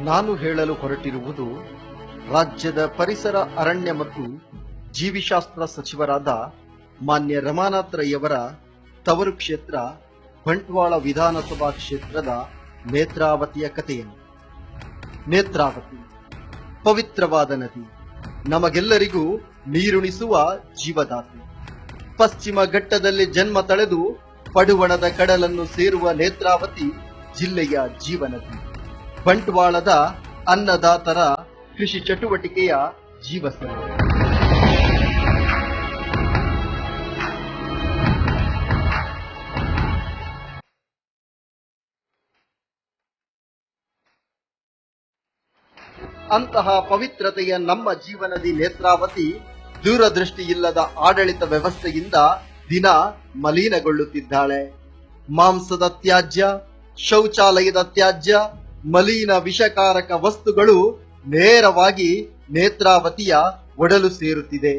ನಾನು ಹೇಳಲು ಹೊರಟಿರುವುದು ರಾಜ್ಯದ ಪರಿಸರ ಅರಣ್ಯ ಮತ್ತು ಜೀವಿಶಾಸ್ತ್ರ ಸಚಿವರಾದ ಮಾನ್ಯ ರಮಾನಾಥ್ ರೈಯವರ ತವರು ಕ್ಷೇತ್ರ ಬಂಟ್ವಾಳ ವಿಧಾನಸಭಾ ಕ್ಷೇತ್ರದ ನೇತ್ರಾವತಿಯ ಕಥೆಯನ್ನು. ನೇತ್ರಾವತಿ ಪವಿತ್ರವಾದ ನದಿ, ನಮಗೆಲ್ಲರಿಗೂ ನೀರುಣಿಸುವ ಜೀವದಾತೆ. ಪಶ್ಚಿಮ ಘಟ್ಟದಲ್ಲಿ ಜನ್ಮ ತಳೆದು ಪಡುವಣದ ಕಡಲನ್ನು ಸೇರುವ ನೇತ್ರಾವತಿ ಜಿಲ್ಲೆಯ ಜೀವನದಿ. ಬಂಟ್ವಾಳದ ಅನ್ನದಾತರ ಕೃಷಿ ಚಟುವಟಿಕೆಯ ಜೀವಸಲೆ. ಅಂತಹ ಪವಿತ್ರತೆಯ ನಮ್ಮ ಜೀವನದಿ ನೇತ್ರಾವತಿ ದೂರದೃಷ್ಟಿಯಿಲ್ಲದ ಆಡಳಿತ ವ್ಯವಸ್ಥೆಯಿಂದ ದಿನ ಮಲಿನಗೊಳ್ಳುತ್ತಿದ್ದಾಳೆ. ಮಾಂಸದ ತ್ಯಾಜ್ಯ, ಶೌಚಾಲಯದ ತ್ಯಾಜ್ಯ, ಮಲಿನ ವಿಷಕಾರಕ ವಸ್ತುಗಳು ನೇರವಾಗಿ ನೇತ್ರಾವತಿಯ ಒಡಲು ಸೇರುತ್ತಿದೆ.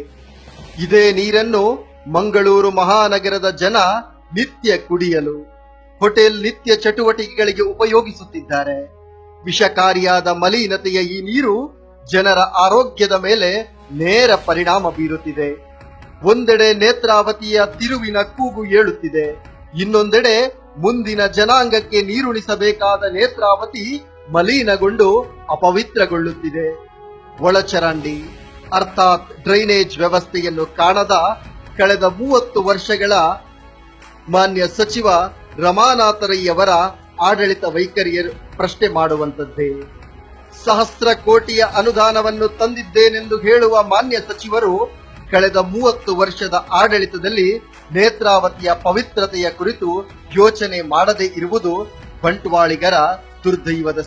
ಇದೇ ನೀರನ್ನು ಮಂಗಳೂರು ಮಹಾನಗರದ ಜನ ನಿತ್ಯ ಕುಡಿಯಲು, ಹೋಟೆಲ್ ನಿತ್ಯ ಚಟುವಟಿಕೆಗಳಿಗೆ ಉಪಯೋಗಿಸುತ್ತಿದ್ದಾರೆ. ವಿಷಕಾರಿಯಾದ ಮಲಿನತೆಯ ಈ ನೀರು ಜನರ ಆರೋಗ್ಯದ ಮೇಲೆ ನೇರ ಪರಿಣಾಮ ಬೀರುತ್ತಿದೆ. ಒಂದೆಡೆ ನೇತ್ರಾವತಿಯ ತಿರುವಿನ ಕೂಗು ಏಳುತ್ತಿದೆ, ಇನ್ನೊಂದೆಡೆ ಮುಂದಿನ ಜನಾಂಗಕ್ಕೆ ನೀರುಣಿಸಬೇಕಾದ ನೇತ್ರಾವತಿ ಮಲಿನಗೊಂಡು ಅಪವಿತ್ರಗೊಳ್ಳುತ್ತಿದೆ. ಒಳಚರಂಡಿ ಅರ್ಥಾತ್ ಡ್ರೈನೇಜ್ ವ್ಯವಸ್ಥೆಯನ್ನು ಕಾಣದ ಕಳೆದ 30 ವರ್ಷಗಳ ಮಾನ್ಯ ಸಚಿವ ರಮಾನಾಥ್ ರೈಯವರ ಆಡಳಿತ ವೈಖರಿಯ ಪ್ರಶ್ನೆ ಮಾಡುವಂತದ್ದೇ. ಸಹಸ್ರ ಕೋಟಿಯ ಅನುದಾನವನ್ನು ತಂದಿದ್ದೇನೆಂದು ಹೇಳುವ ಮಾನ್ಯ ಸಚಿವರು ಕಳೆದ 30 ವರ್ಷದ ಆಡಳಿತದಲ್ಲಿ ನೇತ್ರಾವತಿಯ ಪವಿತ್ರತೆಯ ಕುರಿತು ಯೋಚನೆ ಮಾಡದೇ ಇರುವುದು ಬಂಟ್ವಾಳಿಗರ ದುರ್ದೈವದ